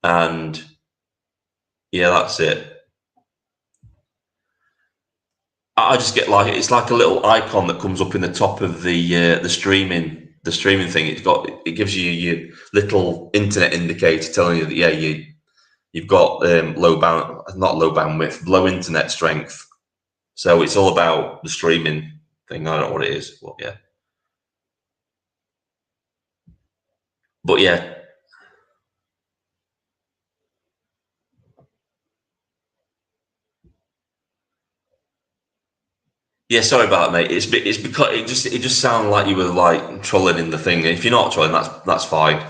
and yeah, that's it. I just get like it's like a little icon that comes up in the top of the streaming thing. It gives you your little internet indicator telling you that yeah you've got low bandwidth, low internet strength. So it's all about the streaming thing. I don't know what it is, but yeah. Sorry about that, mate. It's because it just sounded like you were like trolling in the thing. If you're not trolling, that's fine.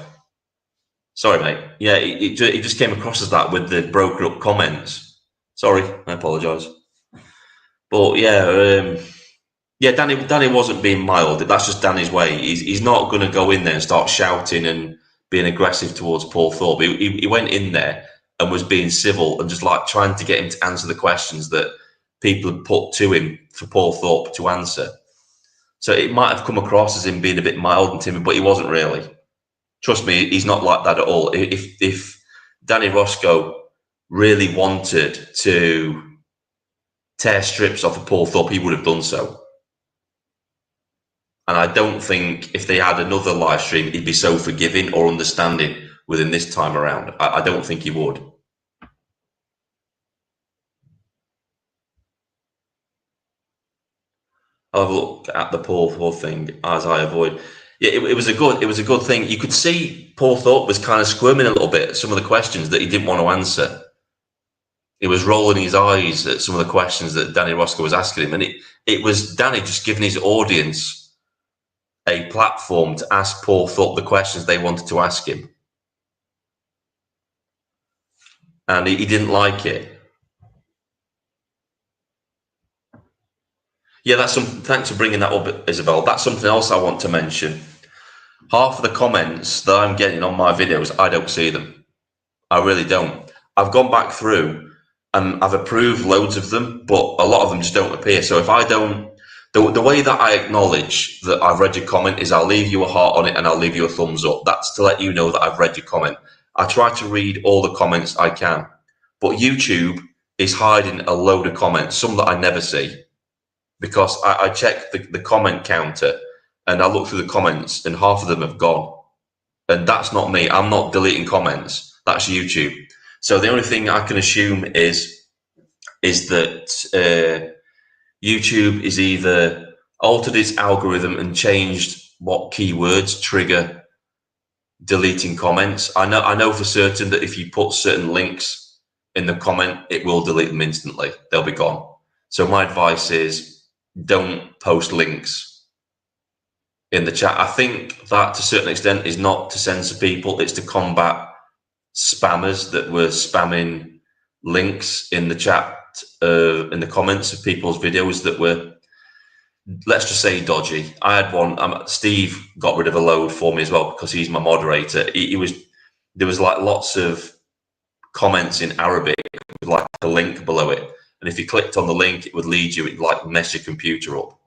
Sorry, mate. Yeah, it just came across as that with the broken up comments. Sorry, I apologise. But yeah, Danny wasn't being mild. That's just Danny's way. He's not going to go in there and start shouting and being aggressive towards Paul Thorpe. He went in there and was being civil and just like trying to get him to answer the questions that people had put to him for Paul Thorpe to answer. So it might have come across as him being a bit mild and timid, but he wasn't really. Trust me, he's not like that at all. If Danny Roscoe really wanted to tear strips off of Paul Thorpe, he would have done so. And I don't think if they had another live stream, he'd be so forgiving or understanding within this time around. I don't think he would. I'll have a look at the Paul Thorpe thing as I avoid. Yeah, it was a good thing. You could see Paul Thorpe was kind of squirming a little bit at some of the questions that he didn't want to answer. He was rolling his eyes at some of the questions that Danny Roscoe was asking him, and it was Danny just giving his audience a platform to ask Paul Thorpe the questions they wanted to ask him, and he didn't like it. Yeah, that's some. Thanks for bringing that up, Isabel. That's something else I want to mention. Half of the comments that I'm getting on my videos, I don't see them. I really don't. I've gone back through and I've approved loads of them, but a lot of them just don't appear. So if I don't, the way that I acknowledge that I've read your comment is I'll leave you a heart on it and I'll leave you a thumbs up. That's to let you know that I've read your comment. I try to read all the comments I can, but YouTube is hiding a load of comments, some that I never see, because I check the comment counter and I look through the comments and half of them have gone. And that's not me. I'm not deleting comments. That's YouTube. So the only thing I can assume is that YouTube is either altered its algorithm and changed what keywords trigger deleting comments. I know for certain that if you put certain links in the comment, it will delete them instantly. They'll be gone. So my advice is don't post links in the chat. I think that to a certain extent is not to censor people, it's to combat spammers that were spamming links in the chat, in the comments of people's videos that were, let's just say, dodgy. I had one. Steve got rid of a load for me as well because he's my moderator. There was like lots of comments in Arabic with like a link below it, and if you clicked on the link, it would lead you. It like mess your computer up.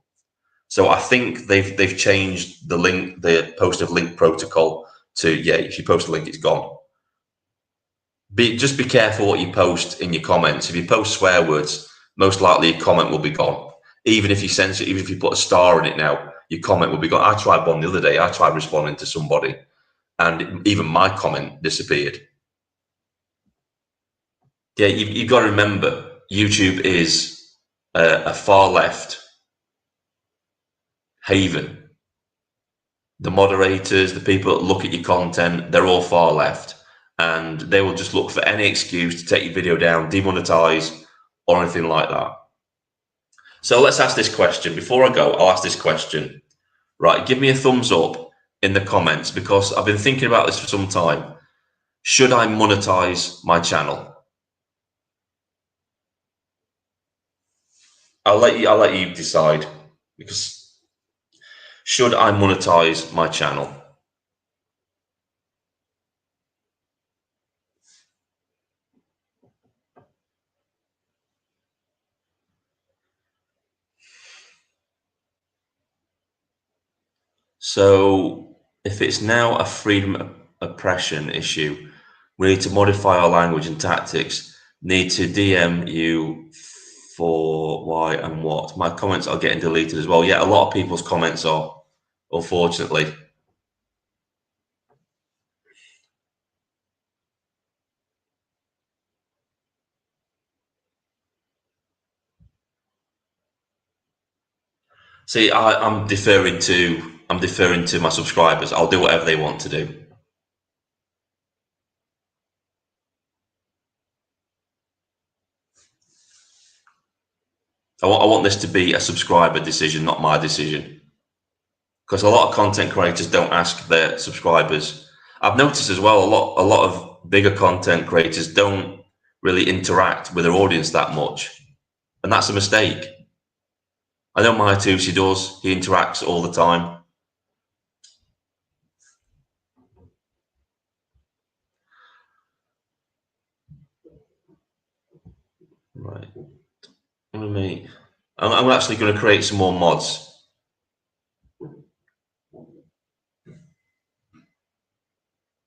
So I think they've changed the post of link protocol to if you post a link, it's gone. Just be careful what you post in your comments. If you post swear words, most likely your comment will be gone. Even if you censor it, even if you put a star in it now, your comment will be gone. I tried one the other day. I tried responding to somebody, and even my comment disappeared. Yeah, you've got to remember, YouTube is a far left haven. The moderators, the people that look at your content, they're all far left, and they will just look for any excuse to take your video down, demonetize, or anything like that. So let's ask this question. Before I go, I'll ask this question. Right, give me a thumbs up in the comments because I've been thinking about this for some time. Should I monetize my channel? I'll let you decide, because should I monetize my channel? So if it's now a freedom oppression issue, we need to modify our language and tactics. Need to DM you for why and what. My comments are getting deleted as well. Yeah, a lot of people's comments are, unfortunately. See, I'm deferring to my subscribers. I'll do whatever they want to do. I want this to be a subscriber decision, not my decision. Because a lot of content creators don't ask their subscribers. I've noticed as well a lot of bigger content creators don't really interact with their audience that much, and that's a mistake. I know my Tusi does; he interacts all the time. Right. I'm actually going to create some more mods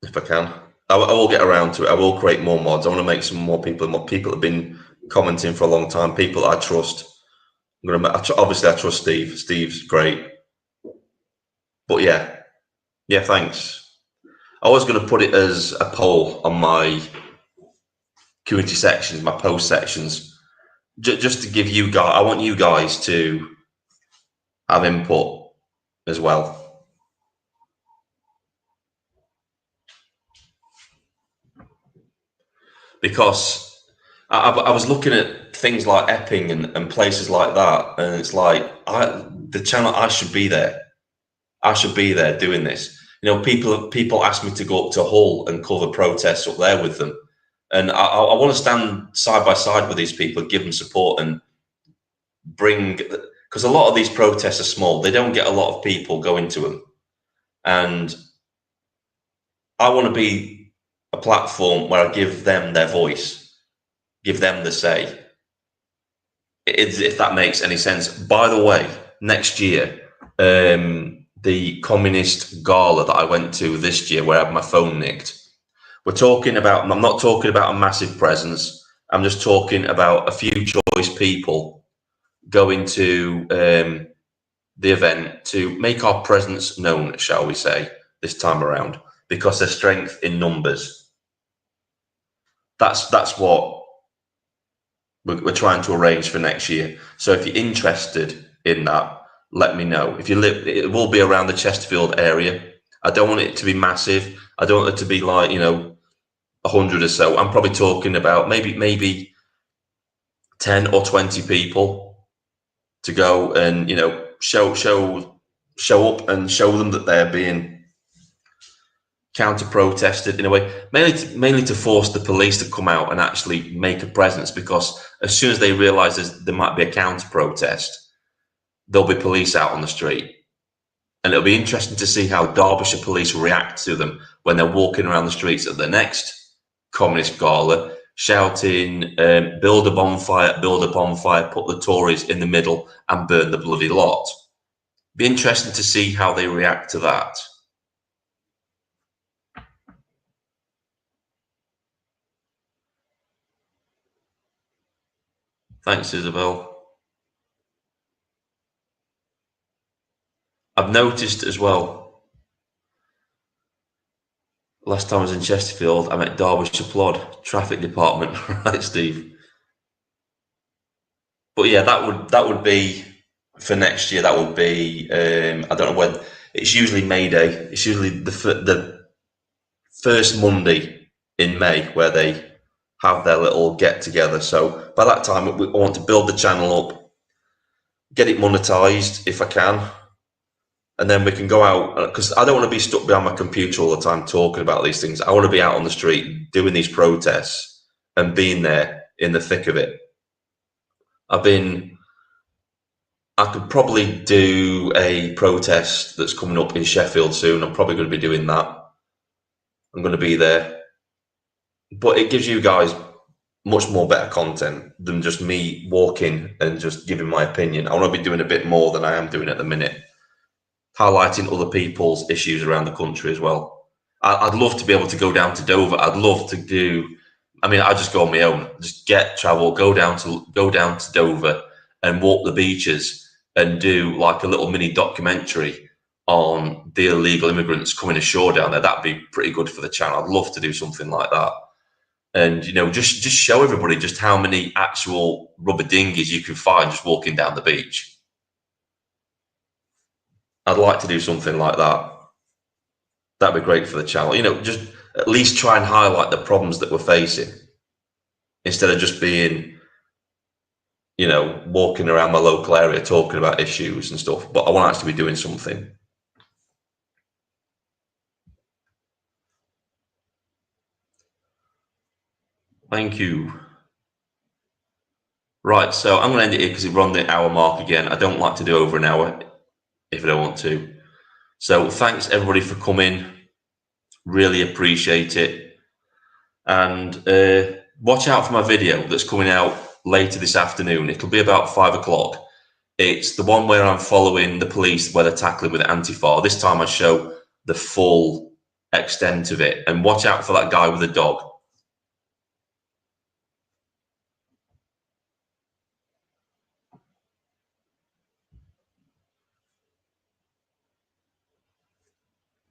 if I can. I will get around to it. I will create more mods. I want to make some more people. More people have been commenting for a long time. People I trust. Obviously I trust Steve. Steve's great. But yeah. Thanks. I was going to put it as a poll on my community sections, my post sections, just to give you guys. I want you guys to have input as well. Because I was looking at things like Epping and places like that, and it's like the channel. I should be there. I should be there doing this. You know, people ask me to go up to Hull and cover protests up there with them, and I want to stand side by side with these people, give them support, and bring, because a lot of these protests are small. They don't get a lot of people going to them, and I want to be a platform where I give them their voice, give them the say. If that makes any sense. By the way, next year, the communist gala that I went to this year, where I had my phone nicked, I'm not talking about a massive presence. I'm just talking about a few choice people going to the event to make our presence known, shall we say, this time around, because there's strength in numbers. That's what we're trying to arrange for next year. So if you're interested in that, let me know. If you live, it will be around the Chesterfield area. I don't want it to be massive. I don't want it to be like, 100 or so. I'm probably talking about maybe 10 or 20 people to go and, show up and show them that they're being counter-protested in a way, mainly to force the police to come out and actually make a presence, because as soon as they realise there might be a counter-protest, there'll be police out on the street. And it'll be interesting to see how Derbyshire police react to them when they're walking around the streets at the next communist gala, shouting, build a bonfire, put the Tories in the middle and burn the bloody lot. Be interesting to see how they react to that. Thanks, Isabel. I've noticed as well, last time I was in Chesterfield, I met Derbyshire Plod, traffic department, right, Steve? But yeah, that would be for next year. That would be I don't know when. It's usually May Day. It's usually the first Monday in May where they have their little get together. So by that time, I want to build the channel up, get it monetized if I can, and then we can go out, because I don't want to be stuck behind my computer all the time talking about these things. I want to be out on the street doing these protests and being there in the thick of it. I could probably do a protest that's coming up in Sheffield soon. I'm probably going to be doing that. I'm going to be there. But it gives you guys much more better content than just me walking and just giving my opinion. I want to be doing a bit more than I am doing at the minute. highlighting other people's issues around the country as well. I'd love to be able to go down to Dover. I'd love to do. I mean, I just go on my own, just go down to Dover and walk the beaches and do like a little mini documentary on the illegal immigrants coming ashore down there. That'd be pretty good for the channel. I'd love to do something like that. And, you know, just show everybody just how many actual rubber dinghies you can find just walking down the beach. I'd like to do something like that. That'd be great for the channel. You know, just at least try and highlight the problems that we're facing instead of just being, you know, walking around my local area talking about issues and stuff. But I want to actually be doing something. Thank you. Right, so I'm going to end it here because we're on the hour mark again. I don't like to do over an hour if I don't want to. So thanks everybody for coming. Really appreciate it. And watch out for my video that's coming out later this afternoon. It'll be about 5 o'clock. It's the one where I'm following the police where they're tackling with Antifa. This time I show the full extent of it. And watch out for that guy with the dog.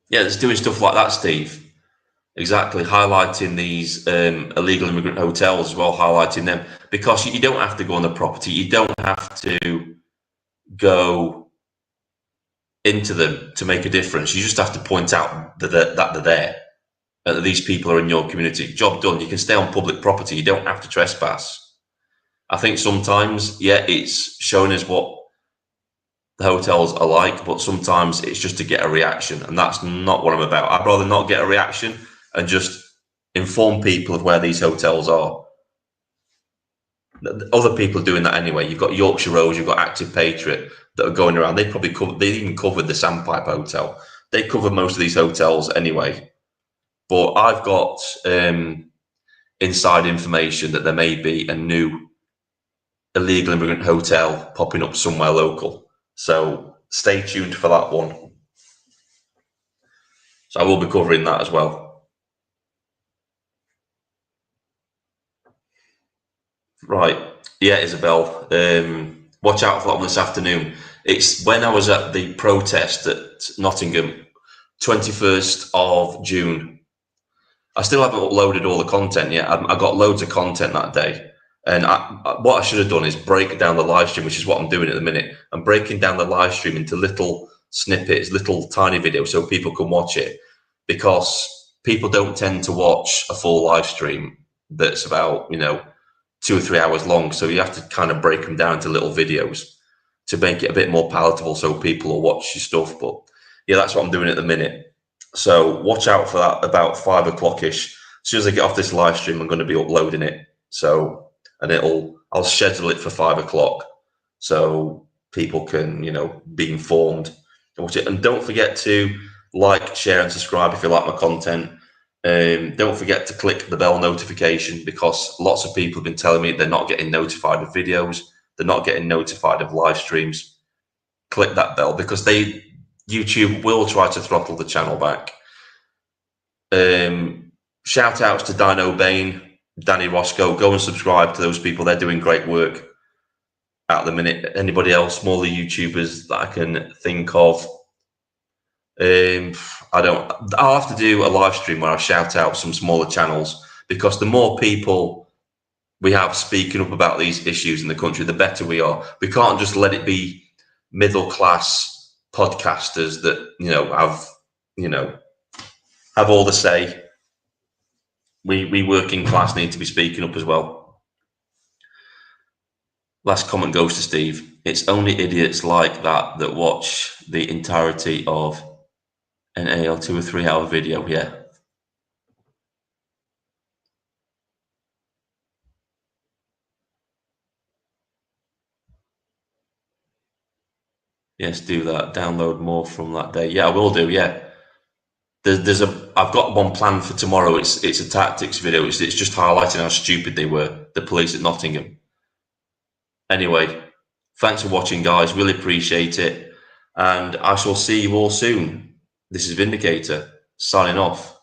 Yeah, it's doing stuff like that, Steve. Exactly, highlighting these illegal immigrant hotels as well, highlighting them, because you don't have to go on the property. You don't have to go into them to make a difference. You just have to point out that they're there, that these people are in your community. Job done. You can stay on public property. You don't have to trespass. I think sometimes, yeah, it's showing us what the hotels are like, but sometimes it's just to get a reaction, and that's not what I'm about. I'd rather not get a reaction and just inform people of where these hotels are. Other people are doing that anyway. You've got Yorkshire Rose, you've got Active Patriot that are going around. They probably they even covered the Sandpipe Hotel. They cover most of these hotels anyway. But I've got inside information that there may be a new illegal immigrant hotel popping up somewhere local. So stay tuned for that one. So I will be covering that as well. Right. Yeah, Isabel. Watch out for that one this afternoon. It's when I was at the protest at Nottingham, 21st of June. I still haven't uploaded all the content yet. I got loads of content that day. And what I should have done is break down the live stream, which is what I'm doing at the minute. I'm breaking down the live stream into little snippets, little tiny videos so people can watch it, because people don't tend to watch a full live stream that's about, 2 or 3 hours long. So you have to kind of break them down into little videos to make it a bit more palatable so people will watch your stuff. But yeah, that's what I'm doing at the minute. So watch out for that about 5 o'clock-ish. As soon as I get off this live stream, I'm going to be uploading it. So, and I'll schedule it for 5 o'clock so people can, be informed and watch it. And don't forget to like, share, and subscribe if you like my content. Don't forget to click the bell notification, because lots of people have been telling me they're not getting notified of videos. They're not getting notified of live streams. Click that bell, because YouTube will try to throttle the channel back. Shout outs to Dino Bain, Danny Roscoe. Go and subscribe to those people. They're doing great work at the minute. Anybody else, smaller YouTubers that I can think of? I'll have to do a live stream where I shout out some smaller channels, because the more people we have speaking up about these issues in the country, the better we are. We can't just let it be middle class podcasters that have all the say. We working class need to be speaking up as well. Last comment goes to Steve. It's only idiots like that watch the entirety of an AL 2 or 3 hour video. Yeah. Yes, do that. Download more from that day. Yeah, I will do. Yeah. I've got one planned for tomorrow. It's a tactics video. It's just highlighting how stupid they were, the police at Nottingham. Anyway, thanks for watching, guys. Really appreciate it. and I shall see you all soon. This is Vindicator, signing off.